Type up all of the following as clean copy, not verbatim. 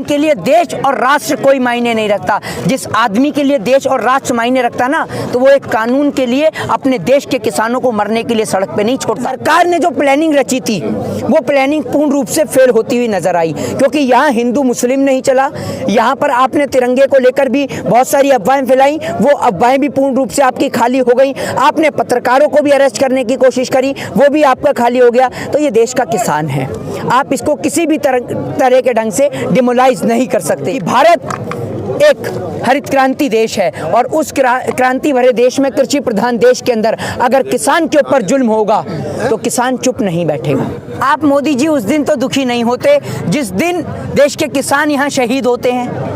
जिनके लिए देश और राष्ट्र कोई मायने नहीं रखता। जिस आदमी के लिए देश और राष्ट्र मायने रखता ना, तो वो एक कानून के लिए अपने देश के किसानों को मरने के लिए सड़क पे नहीं छोड़ता। सरकार ने जो प्लानिंग रची थी वो प्लानिंग पूर्ण रूप से फेल होती हुई नजर आई, क्योंकि यहाँ हिंदू मुस्लिम नहीं चला। यहाँ पर आपने तिरंगे को लेकर भी बहुत सारी अफवाहें फैलाई, वो अफवाहें भी पूर्ण रूप से आपकी खाली हो गई। आपने पत्रकारों को भी अरेस्ट करने की कोशिश करी, वो भी आपका खाली हो गया। तो ये देश का किसान है, आप इसको किसी भी तरह के ढंग से डिमोलाइज नहीं कर सकते। भारत एक हरित क्रांति देश है और उस क्रांति भरे देश में, कृषि प्रधान देश के अंदर अगर किसान के ऊपर जुल्म होगा तो किसान चुप नहीं बैठेगा। आप मोदी जी उस दिन तो दुखी नहीं होते जिस दिन देश के किसान यहाँ शहीद होते हैं,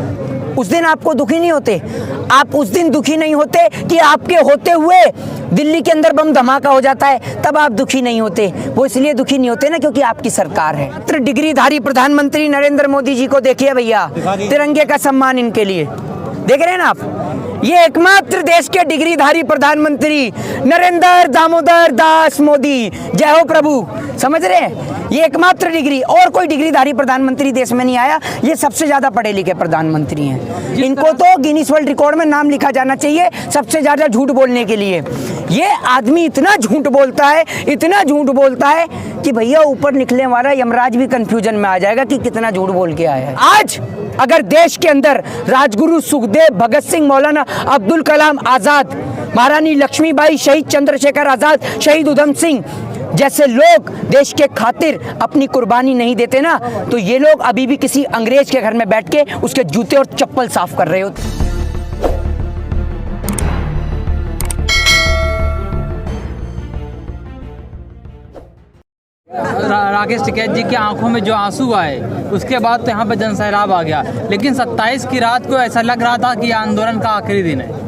उस दिन आपको दुखी नहीं होते। आप उस दिन दुखी नहीं होते कि आपके होते हुए दिल्ली के अंदर बम धमाका हो जाता है, तब आप दुखी नहीं होते। वो इसलिए दुखी नहीं होते ना क्योंकि आपकी सरकार है। डिग्रीधारी प्रधानमंत्री नरेंद्र मोदी जी को देखिए भैया, तिरंगे का सम्मान इनके लिए देख रहे हैं ना आप। ये एकमात्र देश के डिग्रीधारी प्रधानमंत्री नरेंद्र दामोदर दास मोदी, जय हो प्रभु, समझ रहे हैं। ये एकमात्र डिग्री, और कोई डिग्रीधारी प्रधानमंत्री देश में नहीं आया। ये सबसे ज्यादा पढ़े लिखे प्रधानमंत्री हैं। इनको तो गिनीज वर्ल्ड रिकॉर्ड में नाम लिखा जाना चाहिए सबसे ज्यादा झूठ बोलने के लिए। ये आदमी इतना झूठ बोलता है, इतना झूठ बोलता है कि भैया ऊपर निकलने वाला यमराज भी कंफ्यूजन में आ जाएगा कि कितना झूठ बोल के आया है। आज अगर देश के अंदर राजगुरु सुखदेव, भगत सिंह, मौलाना अब्दुल कलाम आजाद, महारानी लक्ष्मीबाई, शहीद चंद्रशेखर आजाद, शहीद उधम सिंह जैसे लोग देश के खातिर अपनी कुर्बानी नहीं देते ना, तो ये लोग अभी भी किसी अंग्रेज के घर में बैठ के उसके जूते और चप्पल साफ कर रहे होते। राकेश टिकैत जी की आंखों में जो आंसू आए, उसके बाद तो यहाँ पे जनसैलाब आ गया। लेकिन 27 की रात को ऐसा लग रहा था कि आंदोलन का आखिरी दिन है।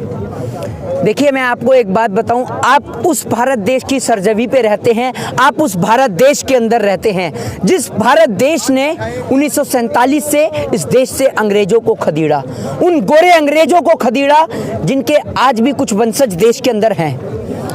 देखिए, मैं आपको एक बात बताऊं, आप उस भारत देश की सरजमी पे रहते हैं, आप उस भारत देश के अंदर रहते हैं जिस भारत देश ने 1947 से इस देश से अंग्रेजों को खदेड़ा, उन गोरे अंग्रेजों को खदेड़ा जिनके आज भी कुछ वंशज देश के अंदर हैं,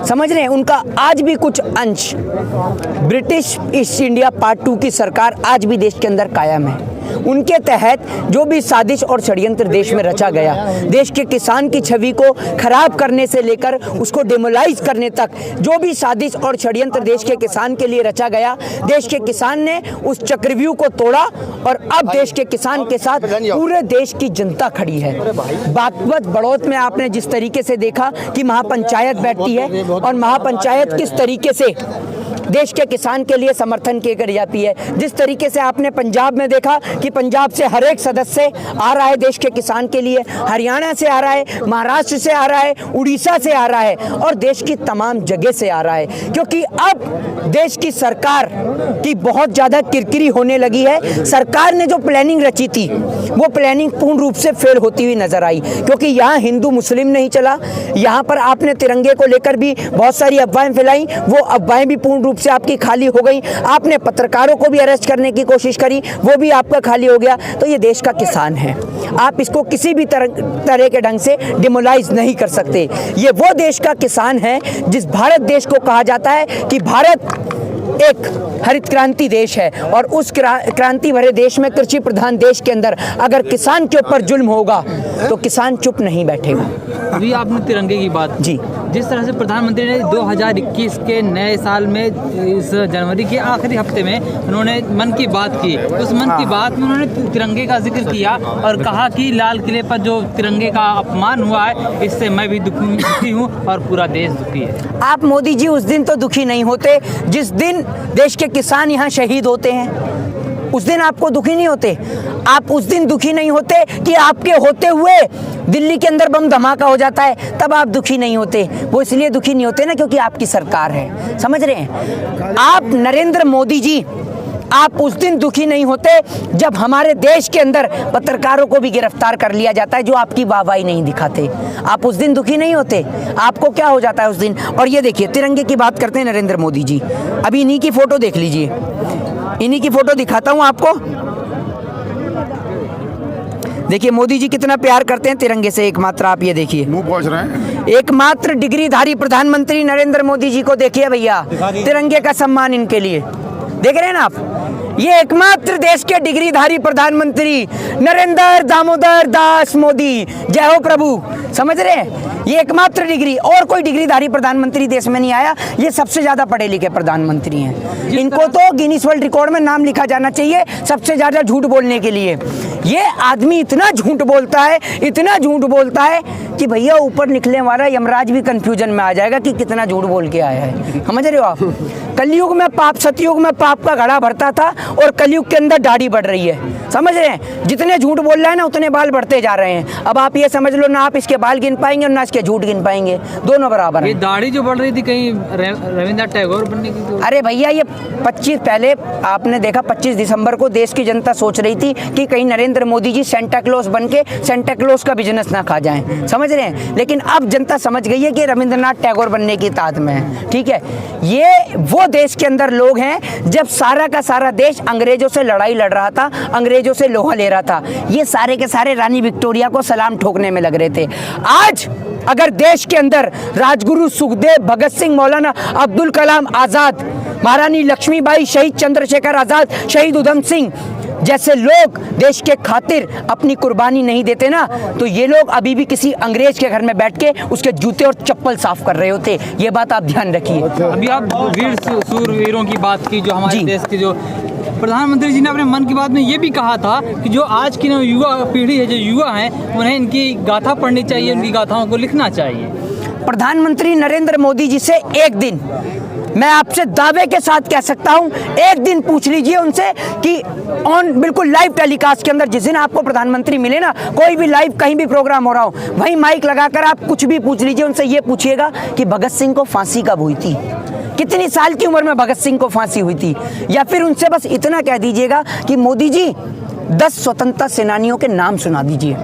समझ रहे हैं। उनका आज भी कुछ अंश, ब्रिटिश ईस्ट इंडिया पार्ट 2 की सरकार आज भी देश के अंदर कायम है। उनके तहत जो भी साजिश और षड्यंत्र देश में रचा गया, देश के किसान की छवि को खराब करने से लेकर उसको डिमोलाइज करने तक, जो भी साजिश और षड्यंत्र देश के किसान के लिए रचा गया, देश के किसान ने उस चक्रव्यूह को तोड़ा और अब देश के किसान के साथ पूरे देश की जनता खड़ी है। बागपत बड़ौत में आपने जिस तरीके से देखा कि महापंचायत बैठती है और महापंचायत किस तरीके से देश के किसान के लिए समर्थन किए कर जाती है, जिस तरीके से आपने पंजाब में देखा कि पंजाब से हर एक सदस्य आ रहा है देश के किसान के लिए, हरियाणा से आ रहा है, महाराष्ट्र से आ रहा है, उड़ीसा से आ रहा है और देश की तमाम जगह से आ रहा है, क्योंकि अब देश की सरकार की बहुत ज़्यादा किरकिरी होने लगी है। सरकार ने जो प्लानिंग रची थी वो प्लानिंग पूर्ण रूप से फेल होती हुई नजर आई, क्योंकि यहाँ हिंदू मुस्लिम नहीं चला। यहाँ पर आपने तिरंगे को लेकर भी बहुत सारी अफवाहें फैलाई, वो अफवाहें भी पूर्ण से आपकी खाली हो गई। आपने पत्रकारों को भी अरेस्ट करने की कोशिश करी, वो भी आपका खाली हो गया। तो ये देश का किसान है, आप इसको किसी भी तरह के ढंग से डिमोलाइज नहीं कर सकते। ये वो देश का किसान है जिस भारत देश को कहा जाता है कि भारत एक हरित क्रांति देश है और उस क्रांति भरे देश में, कृषि प्रधान देश के अंदर अगर किसान के ऊपर जुल्म होगा तो किसान चुप नहीं बैठेगा। अभी आपने तिरंगे की बात जी, जिस तरह से प्रधानमंत्री ने 2021 के नए साल में इस जनवरी के आखिरी हफ्ते में उन्होंने मन की बात की, उस मन की बात में उन्होंने तिरंगे का जिक्र किया और कहा कि लाल किले पर जो तिरंगे का अपमान हुआ है, इससे मैं भी दुखी हूँ और पूरा देश दुखी है। आप मोदी जी उस दिन तो दुखी नहीं होते जिस दिन देश के किसान यहाँ शहीद होते हैं, उस दिन आपको दुखी नहीं होते। आप उस दिन दुखी नहीं होते कि आपके होते हुए दिल्ली के अंदर बम धमाका हो जाता है, तब आप दुखी नहीं होते। वो इसलिए दुखी नहीं होते ना क्योंकि आपकी सरकार है, समझ रहे हैं। आप नरेंद्र मोदी जी, आप उस दिन दुखी नहीं होते जब हमारे देश के अंदर पत्रकारों को भी गिरफ्तार कर लिया जाता है जो आपकी वाहवाही नहीं दिखाते। आप उस दिन दुखी नहीं होते, आपको क्या हो जाता है उस दिन। और ये देखिए, तिरंगे की बात करते हैं नरेंद्र मोदी जी, अभी इन्हीं की फोटो देख लीजिए, इन्हीं की फोटो दिखाता हूं आपको। देखिए मोदी जी कितना प्यार करते हैं तिरंगे से। एकमात्र आप ये देखिए, मुंह पहुंच रहे हैं। एकमात्र डिग्रीधारी प्रधानमंत्री नरेंद्र मोदी जी को देखिए भैया, तिरंगे का सम्मान इनके लिए देख रहे हैं ना आप, ये एकमात्र देश के डिग्रीधारी प्रधानमंत्री नरेंद्र दामोदर दास मोदी, जय हो प्रभु, समझ रहे हैं, ये एकमात्र डिग्री, और कोई डिग्रीधारी प्रधानमंत्री देश में नहीं आया। ये सबसे ज्यादा पढ़े लिखे प्रधानमंत्री हैं। इनको तो गिनीज वर्ल्ड रिकॉर्ड में नाम लिखा जाना चाहिए सबसे ज्यादा झूठ बोलने के लिए। ये आदमी इतना झूठ बोलता है, इतना झूठ बोलता है कि भैया ऊपर निकलने वाला यमराज भी कंफ्यूजन में आ जाएगा कि कितना झूठ बोल के आया है। समझ रहे हो आप, कलयुग में पाप, सतयुग में पाप का घड़ा भरता था और कलयुग के अंदर दाढ़ी बढ़ रही है। समझ रहे हैं, जितने झूठ बोल रहा है ना उतने बाल बढ़ते जा रहे हैं। अब आप ये समझ लो ना, आप इसके बाल गिन पाएंगे और ना इसके झूठ गिन पाएंगे, दोनों बराबर ये हैं। दाढ़ी जो बढ़ रही थी कहीं रविंद्रनाथ टैगोर बनने की तो... अरे भैया ये 25 पहले आपने देखा 25 दिसंबर को देश की जनता सोच रही थी कि कहीं नरेंद्र मोदी जी सेंटा क्लॉज बन के सेंटा क्लॉज का बिजनेस ना खा जाएं। समझ रहे हैं, लेकिन अब जनता समझ गई है कि रविंद्रनाथ टैगोर बनने की ताद में है। ठीक है, ये वो देश के अंदर लोग हैं जब सारा का सारा देश अंग्रेजों से लड़ाई लड़ रहा था, अंग्रेजों से लोहा ले रहा था, ये सारे के सारे रानी विक्टोरिया को सलाम ठोकने में लग रहे थे। आज अगर देश के अंदर राजगुरु सुखदेव, भगत सिंह, मौलाना अब्दुल कलाम आजाद, महारानी लक्ष्मीबाई, शहीद चंद्रशेखर आजाद, शहीद उधम सिंह जैसे लोग देश के खातिर अपनी कुर्बानी नहीं देते ना, तो ये लोग अभी भी किसी अंग्रेज के घर में बैठ के उसके जूते और चप्पल साफ कर रहे होते। ये बात आप ध्यान रखिए। अभी आप वीर सूरवीरों की बात की, जो हमारे देश के, जो प्रधानमंत्री जी ने अपने मन की बात में ये भी कहा था कि जो आज की युवा पीढ़ी है, जो युवा हैं, उन्हें इनकी गाथा पढ़नी चाहिए, उनकी गाथाओं को लिखना चाहिए। प्रधानमंत्री नरेंद्र मोदी जी से एक दिन, मैं आपसे दावे के साथ कह सकता हूं, एक दिन पूछ लीजिए उनसे कि ऑन बिल्कुल लाइव टेलीकास्ट के अंदर, जिस दिन आपको प्रधानमंत्री मिले ना, कोई भी लाइव कहीं भी प्रोग्राम हो रहा हो, वहीं माइक लगाकर आप कुछ भी पूछ लीजिए उनसे, ये पूछिएगा कि भगत सिंह को फांसी कब हुई थी, कितनी साल की उम्र में भगत सिंह को फांसी हुई थी। या फिर उनसे बस इतना कह दीजिएगा कि मोदी जी 10 स्वतंत्रता सेनानियों के नाम सुना दीजिए।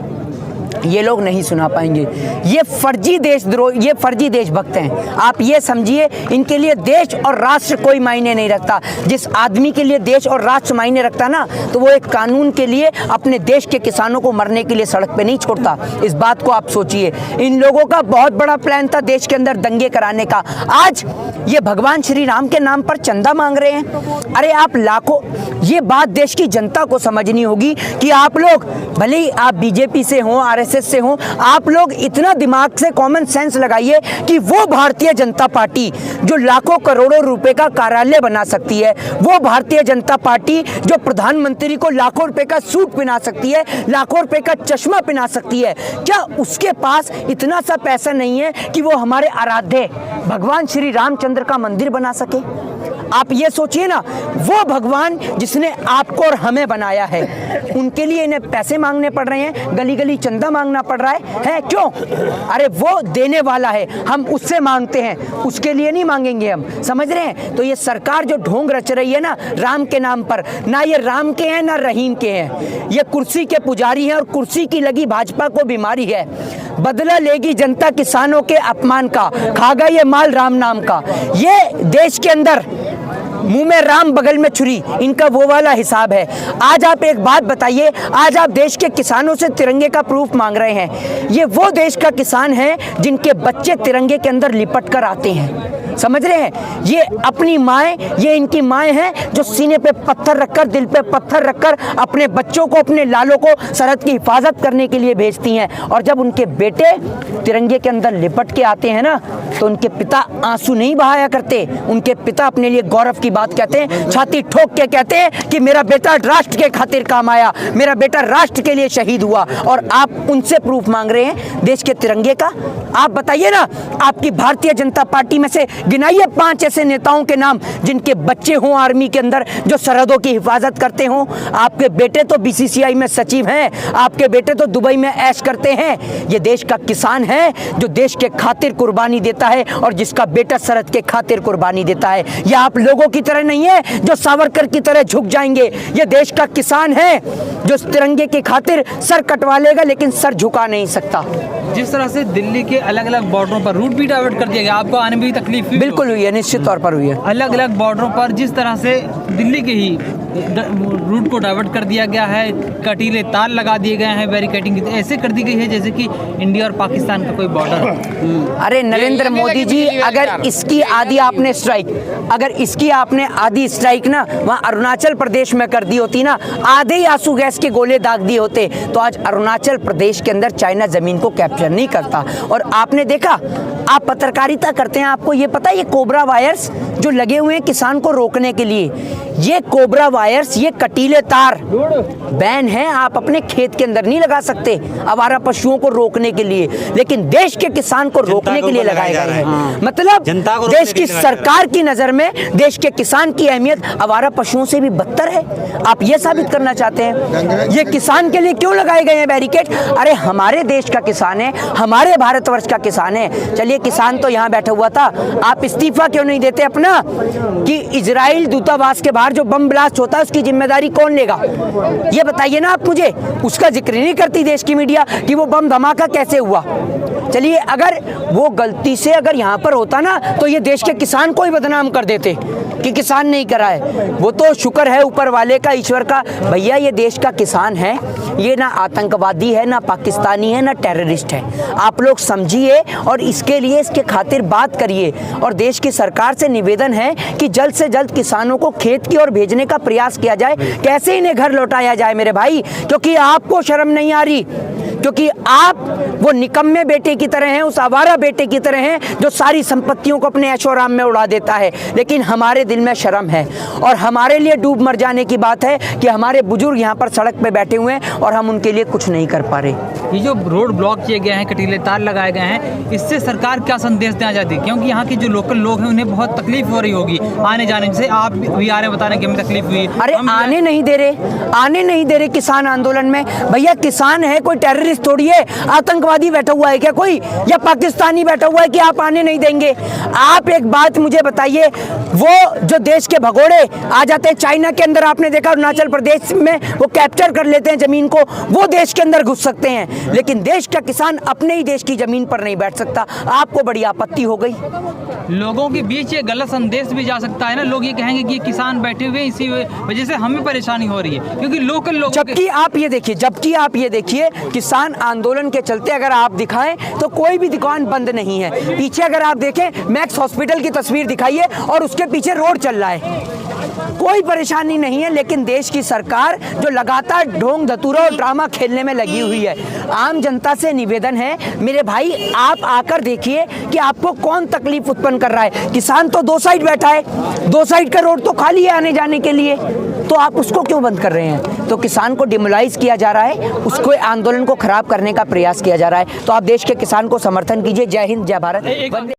ये लोग नहीं सुना पाएंगे। ये फर्जी देशद्रोह, ये फर्जी देशभक्त हैं। आप ये समझिए, इनके लिए देश और राष्ट्र कोई मायने नहीं रखता। जिस आदमी के लिए देश और राष्ट्र मायने रखता ना, तो वो एक कानून के लिए अपने देश के किसानों को मरने के लिए सड़क पे नहीं छोड़ता। इस बात को आप सोचिए। इन लोगों का बहुत बड़ा प्लान था देश के अंदर दंगे कराने का। आज ये भगवान श्री राम के नाम पर चंदा मांग रहे हैं। अरे आप लाखों, ये बात देश की जनता को समझनी होगी कि आप लोग, भले ही आप बीजेपी से हों, आरएसएस से हों, आप लोग इतना दिमाग से कॉमन सेंस लगाइए कि वो भारतीय जनता पार्टी जो लाखों करोड़ों रुपए का कार्यालय बना सकती है, वो भारतीय जनता पार्टी जो प्रधानमंत्री को लाखों रुपए का सूट पहना सकती है, लाखों रुपए का चश्मा पहना सकती है, क्या उसके पास इतना सा पैसा नहीं है कि वो हमारे आराध्य भगवान श्री रामचंद्र का मंदिर बना सके? आप ये सोचिए ना, वो भगवान जिसने आपको और हमें बनाया है, उनके लिए इन्हें पैसे मांगने पड़ रहे हैं, गली गली चंदा मांगना पड़ रहा है क्यों? अरे वो देने वाला है, हम उससे मांगते हैं, उसके लिए नहीं मांगेंगे हम। समझ रहे हैं? तो ये सरकार जो ढोंग रच रही है ना राम के नाम पर, ना ये राम के हैं ना रहीम के हैं, ये कुर्सी के पुजारी हैं और कुर्सी की लगी भाजपा को बीमारी है। बदला लेगी जनता किसानों के अपमान का, खागा ये माल राम नाम का। ये देश के अंदर मुंह में राम बगल में छुरी, इनका वो वाला हिसाब है। आज आप एक बात बताइए, आज आप देश के किसानों से तिरंगे का प्रूफ मांग रहे हैं। ये वो देश का किसान है जिनके बच्चे तिरंगे के अंदर लिपट कर आते हैं। समझ रहे हैं? ये अपनी माएँ, ये इनकी माएँ हैं जो सीने पे पत्थर रखकर, दिल पे पत्थर रखकर अपने बच्चों को, अपने लालों को सरहद की हिफाजत करने के लिए भेजती हैं। और जब उनके बेटे तिरंगे के अंदर लिपट के आते हैं ना, तो उनके पिता आंसू नहीं बहाया करते। उनके पिता अपने लिए गौरव की बात कहते हैं, छाती ठोक के कहते हैं कि मेरा बेटा राष्ट्र के खातिर काम आया, मेरा बेटा राष्ट्र के लिए शहीद हुआ। और आप उनसे प्रूफ मांग रहे हैं देश के तिरंगे का? आप बताइए ना, आपकी भारतीय जनता पार्टी में से गिनाइए 5 ऐसे नेताओं के नाम जिनके बच्चे हों आर्मी के अंदर, जो सरहदों की हिफाजत करते हों। आपके बेटे तो बीसीसीआई में सचिव हैं, आपके बेटे तो दुबई में ऐश करते हैं। ये देश का किसान है जो देश के खातिर कुर्बानी देता है और जिसका बेटा सरहद के खातिर कुर्बानी देता है। ये आप लोगों की तरह नहीं है जो सावरकर की तरह झुक जाएंगे। ये देश का किसान है जो तिरंगे के खातिर सर कटवा लेगा लेकिन सर झुका नहीं सकता। जिस तरह से दिल्ली के अलग अलग बॉर्डरों पर रूट भी डाइवर्ट कर दिया गया, आपको आने में भी तकलीफ हुई? बिल्कुल हुई है, निश्चित तौर पर हुई है। अलग अलग बॉर्डरों पर जिस तरह से दिल्ली के ही रूट को डाइवर्ट कर दिया गया है, कटीले तार लगा दिए गए हैं, बैरिकेडिंग ऐसे कर दी गई है जैसे कि इंडिया और पाकिस्तान का कोई बॉर्डर हो। अरे नरेंद्र मोदी जी, अगर इसकी आधी आपने स्ट्राइक ना वहाँ अरुणाचल प्रदेश में कर दी होती ना, आधे ही आंसू गैस के गोले दाग दिए होते, तो आज अरुणाचल प्रदेश के अंदर चाइना जमीन को कैप्चर नहीं करता। और आपने देखा, आप पत्रकारिता करते हैं, आपको ये पता है ये कोबरा वायर्स जो लगे हुए हैं किसान को रोकने के लिए, ये कोबरा वायर्स, ये कटीले तार बैन है, आप अपने खेत के अंदर नहीं लगा सकते आवारा पशुओं को रोकने के लिए, लेकिन देश के किसान को रोकने के लिए लगाए गए हैं। मतलब देश की सरकार की नजर में देश के किसान की अहमियत आवारा पशुओं से भी बदतर है। आप ये साबित करना चाहते हैं ये किसान के लिए क्यों लगाए गए हैं बैरिकेड? अरे हमारे देश का किसान है, हमारे भारतवर्ष का किसान है। चलिए किसान तो यहाँ बैठा हुआ था, आप इस्तीफा क्यों नहीं देते अपना कि इजराइल दूतावास के बाहर जो बम ब्लास्ट होता है उसकी जिम्मेदारी कौन लेगा? ये बताइए ना आप मुझे। उसका जिक्र नहीं करती देश की मीडिया कि वो बम धमाका कैसे हुआ। चलिए अगर वो गलती से अगर यहाँ पर होता ना तो ये देश के किसान को ही बदनाम कर देते कि किसान नहीं करा है। वो तो शुक्र है ऊपर वाले का, ईश्वर का, भैया ये देश का किसान है, ये ना आतंकवादी है, ना पाकिस्तानी है, ना टेररिस्ट है। आप लोग समझिए और इसके लिए, इसके खातिर बात करिए। और देश की सरकार से निवेदन है कि जल्द से जल्द किसानों को खेत की ओर भेजने का प्रयास किया जाए, कैसे इन्हें घर लौटाया जाए मेरे भाई, क्योंकि आपको शर्म नहीं आ रही, क्योंकि आप वो निकम्मे बेटे की तरह हैं, उस आवारा बेटे की तरह हैं जो सारी संपत्तियों को अपने ऐशोआराम में उड़ा देता है। लेकिन हमारे दिल में शर्म है और हमारे लिए डूब मर जाने की बात है कि हमारे बुजुर्ग यहाँ पर सड़क पे बैठे हुए हैं और हम उनके लिए कुछ नहीं कर पा रहे। ये जो रोड ब्लॉक किए गए हैं, कटीले तार लगाए गए हैं, इससे सरकार क्या संदेश देना चाहती है? क्योंकि यहाँ के जो लोकल लोग हैं उन्हें बहुत तकलीफ हो रही होगी आने जाने से। आप भी आ रहे बता रहे कि हमें तकलीफ हुई। अरे आने नहीं दे रहे किसान आंदोलन में। भैया किसान है, कोई टेररिस्ट थोड़ी है, आतंकवादी बैठा हुआ है क्या कोई, या पाकिस्तानी बैठा हुआ है कि आप आने नहीं देंगे? आप एक बात मुझे बताइए, वो जो देश के भगोड़े आ जाते हैं चाइना के अंदर, आपने देखा अरुणाचल प्रदेश में वो कैप्चर कर लेते हैं जमीन को, वो देश के अंदर घुस सकते हैं, लेकिन देश का किसान अपने ही देश की जमीन पर नहीं बैठ सकता। आपको बड़ी आपत्ति हो गई। लोगों के बीच ये गलत संदेश भी जा सकता है ना, लोग ये कहेंगे कि ये किसान बैठे हुए इसी वजह से हमें परेशानी हो रही है, क्योंकि लोकल लोग। जबकि आप ये देखिए किसान आंदोलन के चलते अगर आप दिखाएं तो कोई भी दुकान बंद नहीं है। पीछे अगर आप देखें मैक्स हॉस्पिटल की तस्वीर दिखाइए और उसके पीछे रोड चल रहा है, कोई परेशानी नहीं है। लेकिन देश की सरकार जो लगातार ढोंग धतूरा और ड्रामा खेलने में लगी हुई है। आम जनता से निवेदन है मेरे भाई, आप आकर देखिए कि आपको कौन तकलीफ उत्पन्न कर रहा है। किसान तो दो साइड बैठा है, दो साइड का रोड तो खाली है आने जाने के लिए, तो आप उसको क्यों बंद कर रहे हैं? तो किसान को डिमोलाइज किया जा रहा है, उसको आंदोलन को खराब करने का प्रयास किया जा रहा है। तो आप देश के किसान को समर्थन कीजिए। जय हिंद, जय भारत, वंदे।